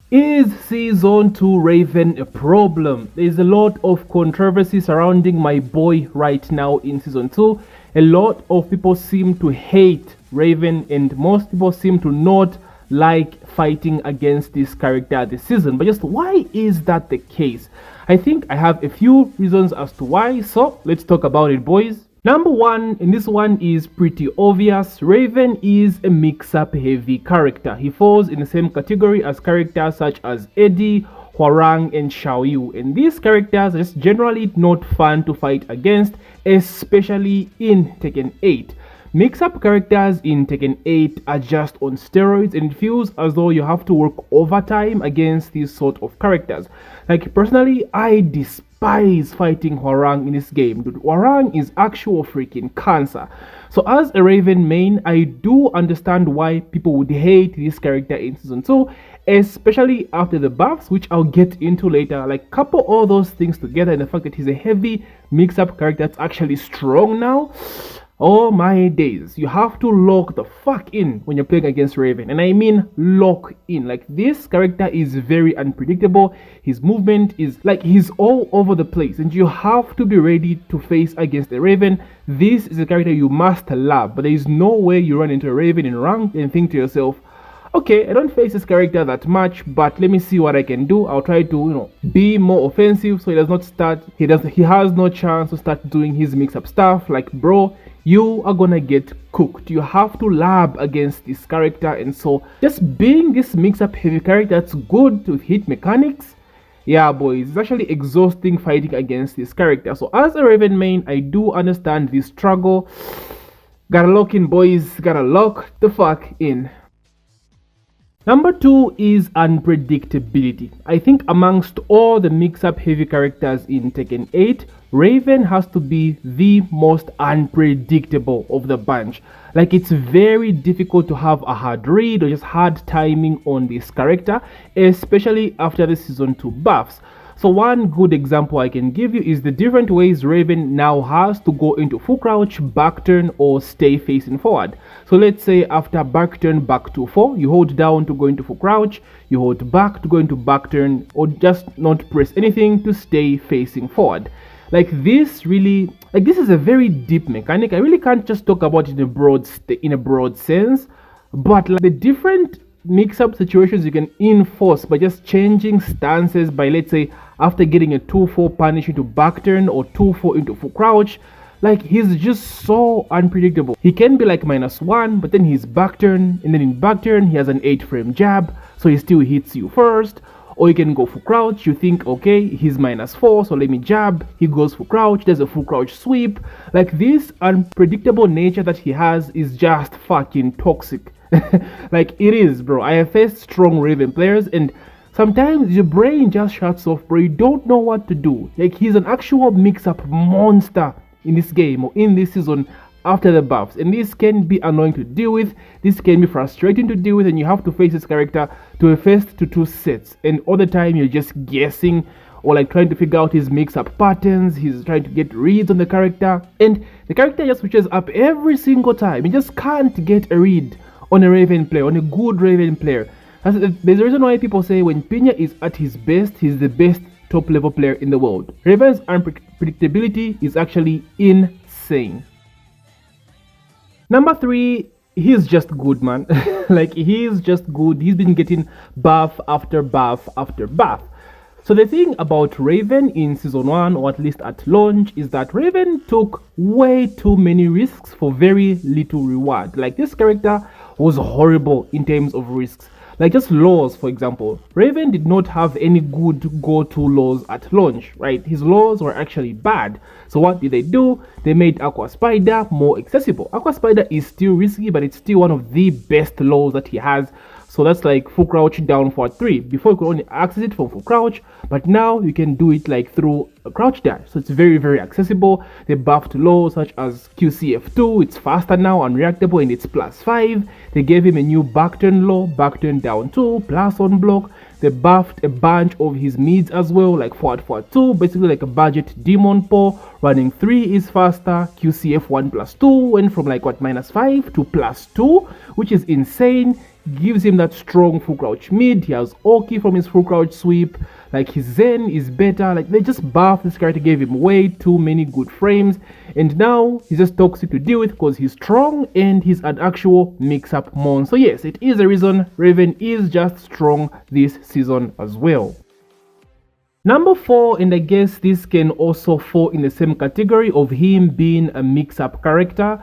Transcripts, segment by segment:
Is Season 2 Raven a problem? There's a lot of controversy surrounding my boy right now in Season 2. A lot of people seem to hate Raven, and most people seem to not like fighting against this character this season. But just why is that the case? I think I have a few reasons as to why, so let's talk about it, boys. Number one, and this one is pretty obvious, Raven is a mix-up heavy character. He falls in the same category as characters such as Eddie, Hwarang, and Xiaoyu. And these characters are just generally not fun to fight against, especially in Tekken 8. Mix-up characters in Tekken 8 are just on steroids, and it feels as though you have to work overtime against these sort of characters. Like, personally, I despise fighting Hwarang in this game. Dude, Hwarang is actual freaking cancer. So as a Raven main, I do understand why people would hate this character in Season 2, especially after the buffs, which I'll get into later. Like, couple all those things together and the fact that he's a heavy mix-up character that's actually strong now. Oh my days, you have to lock the fuck in when you're playing against Raven, and I mean lock in. Like, this character is very unpredictable. His movement is like he's all over the place, and you have to be ready to face against a Raven. This is a character you must love, but there is no way you run into a Raven in rank and think to yourself, okay, I don't face this character that much, but let me see what I can do. I'll try to, be more offensive so he does not start, he has no chance to start doing his mix-up stuff. Like, bro, you are gonna get cooked. You have to lab against this character, and so just being this mix-up heavy character that's good to hit mechanics, yeah boys, it's actually exhausting fighting against this character. So as a Raven main, I do understand this struggle. Gotta lock in, boys, gotta lock the fuck in. Number two is unpredictability. I think amongst all the mix-up heavy characters in Tekken 8, Raven has to be the most unpredictable of the bunch. Like, it's very difficult to have a hard read or just hard timing on this character, especially after the Season 2 buffs. So one good example I can give you is the different ways Raven now has to go into full crouch, back turn, or stay facing forward. So let's say after back turn, back to 4, you hold down to go into full crouch, you hold back to go into back turn, or just not press anything to stay facing forward. Like, this really, like, this is a very deep mechanic. I really can't just talk about it in a broad sense, but like the different mix-up situations you can enforce by just changing stances by, let's say, after getting a 2-4 punish into back turn or 2-4 into full crouch. Like, he's just so unpredictable. He can be like -1, but then he's back turn, and then in back turn he has an 8-frame jab, so he still hits you first. Or you can go full crouch, you think, okay, he's -4, so let me jab. He goes full crouch, there's a full crouch sweep. Like, this unpredictable nature that he has is just fucking toxic. Like, it is, bro. I have faced strong Raven players, and sometimes your brain just shuts off, bro. You don't know what to do. Like, he's an actual mix-up monster in this game or in this season after the buffs, and this can be annoying to deal with. This can be frustrating to deal with, and you have to face this character to a first to 2 sets, and all the time you're just guessing or like trying to figure out his mix-up patterns. He's trying to get reads on the character, and the character just switches up every single time. You just can't get a read on a Raven player, on a good Raven player. There's a reason why people say when Pinya is at his best, he's the best top level player in the world. Raven's unpredictability is actually insane. Number 3, he's just good, man. Like, he's just good. He's been getting buff after buff after buff. So the thing about Raven in Season 1, or at least at launch, is that Raven took way too many risks for very little reward. Like, this character was horrible in terms of risks. Like, just laws, for example. Raven did not have any good go-to laws at launch, right? His laws were actually bad. So what did they do? They made Aqua Spider more accessible. Aqua Spider is still risky, but it's still one of the best laws that he has. So that's like full crouch down for 3. Before you could only access it from full crouch, but now you can do it like through a crouch dash. So it's very, very accessible. They buffed lows such as QCF2. It's faster now, unreactable, and it's +5. They gave him a new back turn low, back turn down 2, plus on block. They buffed a bunch of his mids as well, like forward 2, basically like a budget demon paw. Running 3 is faster. QCF 1+2 went from like what, -5 to +2, which is insane. Gives him that strong full crouch mid. He has Oki from his full crouch sweep. Like his Zen is better. Like they just buffed this character, gave him way too many good frames, and now he's just toxic to deal with because he's strong and he's an actual mix-up mon. So yes, it is a reason Raven is just strong this season as well. Number 4, and I guess this can also fall in the same category of him being a mix-up character,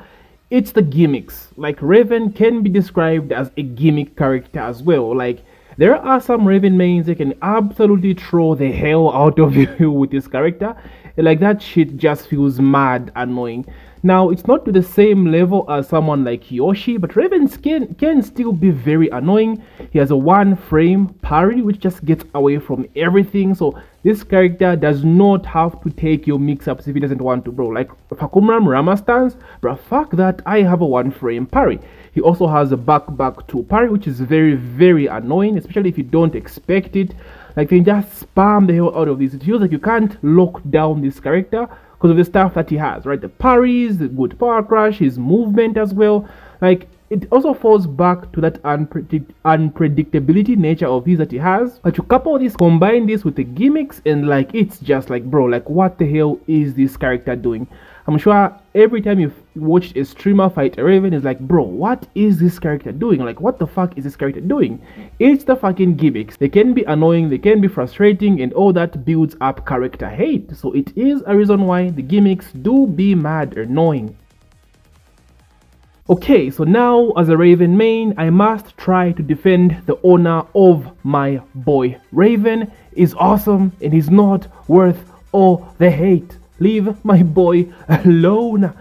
it's the gimmicks. Like Raven can be described as a gimmick character as well. Like there are some Raven mains that can absolutely throw the hell out of you with this character. Like that shit just feels mad annoying. Now it's not to the same level as someone like Yoshi, but Raven's can still be very annoying. He has a 1 frame parry which just gets away from everything. So this character does not have to take your mix-ups if he doesn't want to, bro. Like Fakumram Rama stance, bro, fuck that, I have a 1 frame parry. He also has a back 2 parry, which is very annoying, especially if you don't expect it. Like they just spam the hell out of this. It feels like you can't lock down this character because of the stuff that he has, right? The parries, the good power crush, his movement as well. Like it also falls back to that unpredictability nature of his that he has. But you couple this, combine this with the gimmicks, and like it's just like, bro, like what the hell is this character doing? I'm sure every time you've watched a streamer fight a Raven, it's like, bro, what is this character doing? Like, what the fuck is this character doing? It's the fucking gimmicks. They can be annoying, they can be frustrating, and all that builds up character hate. So it is a reason why the gimmicks do be mad annoying. Okay, so now as a Raven main, I must try to defend the honor of my boy. Raven is awesome and he's not worth all the hate. Leave my boy alone.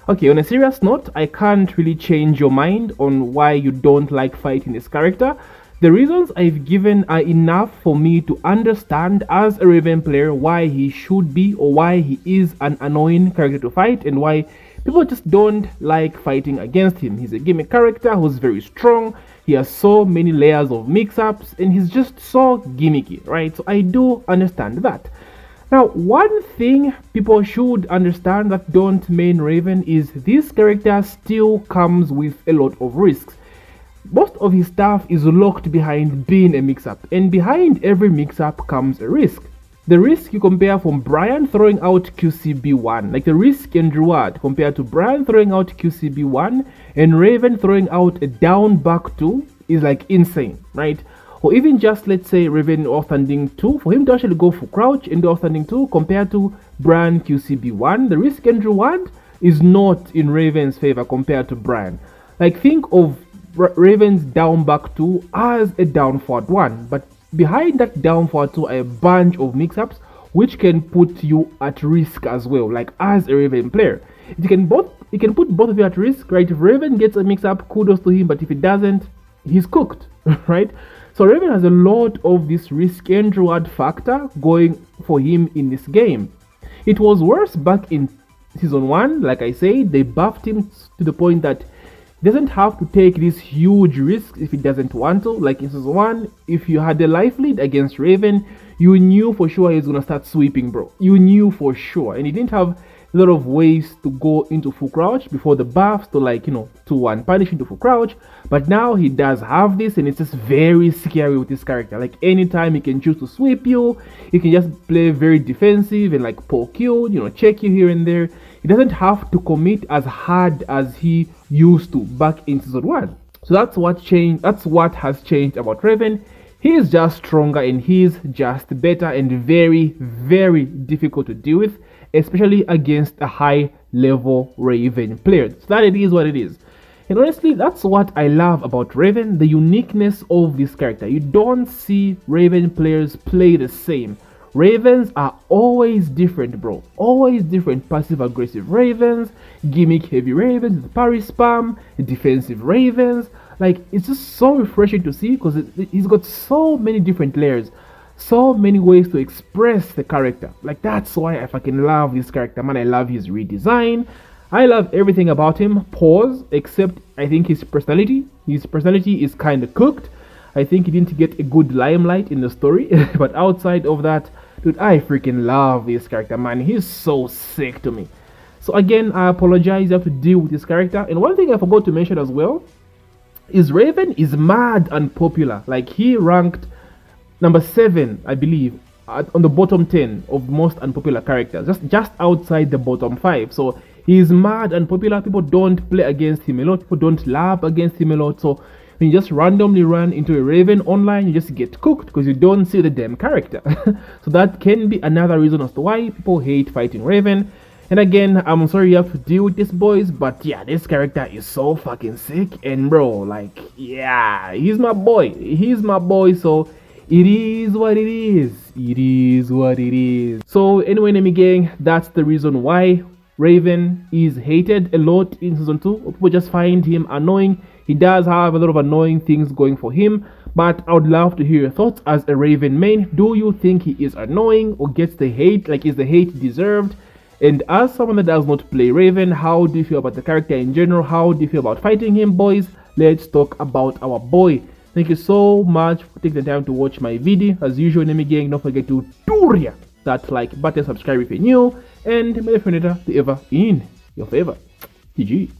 Okay, on a serious note, I can't really change your mind on why you don't like fighting this character. The reasons I've given are enough for me to understand as a Raven player why he should be, or why he is an annoying character to fight, and why people just don't like fighting against him. He's a gimmick character who's very strong. He has so many layers of mix-ups and he's just so gimmicky, right? So I do understand that. Now, one thing people should understand that don't main Raven is this character still comes with a lot of risks. Most of his stuff is locked behind being a mix-up, and behind every mix-up comes a risk. The risk you compare from Brian throwing out QCB1, like the risk and reward compared to Brian throwing out QCB1 and Raven throwing out a down back 2 is like insane, right? Or even just, let's say, Raven offstanding 2, for him to actually go for crouch and do offstanding 2 compared to Brian QCB1, the risk and reward is not in Raven's favor compared to Brian. Like think of Raven's down back 2 as a down forward 1, but behind that down forward 2 are a bunch of mix-ups which can put you at risk as well. Like as a Raven player, it can put both of you at risk, right? If Raven gets a mix-up, kudos to him, but if it doesn't, he's cooked, right? So Raven has a lot of this risk and reward factor going for him in this game. It was worse back in season 1, like I said, they buffed him to the point that he doesn't have to take these huge risks if he doesn't want to. Like in season 1, if you had a life lead against Raven, you knew for sure he's gonna start sweeping, bro. You knew for sure, and he didn't have a lot of ways to go into full crouch before the buffs to, like, you know, to one punish into full crouch. But now he does have this, and it's just very scary with this character. Like anytime he can choose to sweep you, he can just play very defensive and like poke you, you know, check you here and there. He doesn't have to commit as hard as he used to back in season 1. So that's what changed. That's what has changed about Raven. He is just stronger and he's just better and very difficult to deal with, especially against a high level Raven player. So that it is what it is. And honestly, that's what I love about Raven, the uniqueness of this character. You don't see Raven players play the same. Ravens are always different, bro. Always different. Passive aggressive Ravens, gimmick heavy Ravens, parry spam, defensive Ravens. Like, it's just so refreshing to see because he's got so many different layers, so many ways to express the character. Like, that's why I fucking love this character, man. I love his redesign. I love everything about him, pause, except I think his personality. His personality is kind of cooked. I think he didn't get a good limelight in the story. But outside of that, dude, I freaking love this character, man. He's so sick to me. So again, I apologize, you have to deal with this character. And one thing I forgot to mention as well is Raven is mad and popular. Like, he ranked number 7, I believe, on the bottom 10 of most unpopular characters, just outside the bottom 5. So he is mad and popular. People don't play against him a lot. People don't laugh against him a lot. So when you just randomly run into a Raven online, you just get cooked because you don't see the damn character. So that can be another reason as to why people hate fighting Raven. And again, I'm sorry you have to deal with this, boys, but yeah, this character is so fucking sick. And bro, like, yeah, he's my boy. He's my boy, so it is what it is. It is what it is. So anyway, enemy gang, that's the reason why Raven is hated a lot in season 2. People just find him annoying. He does have a lot of annoying things going for him, but I would love to hear your thoughts as a Raven main. Do you think he is annoying or gets the hate? Like, is the hate deserved? And as someone that does not play Raven, how do you feel about the character in general? How do you feel about fighting him, boys? Let's talk about our boy. Thank you so much for taking the time to watch my video. As usual, enemy gang, don't forget to do that like button, subscribe if you're new, and may the Predator be ever in your favor. GG.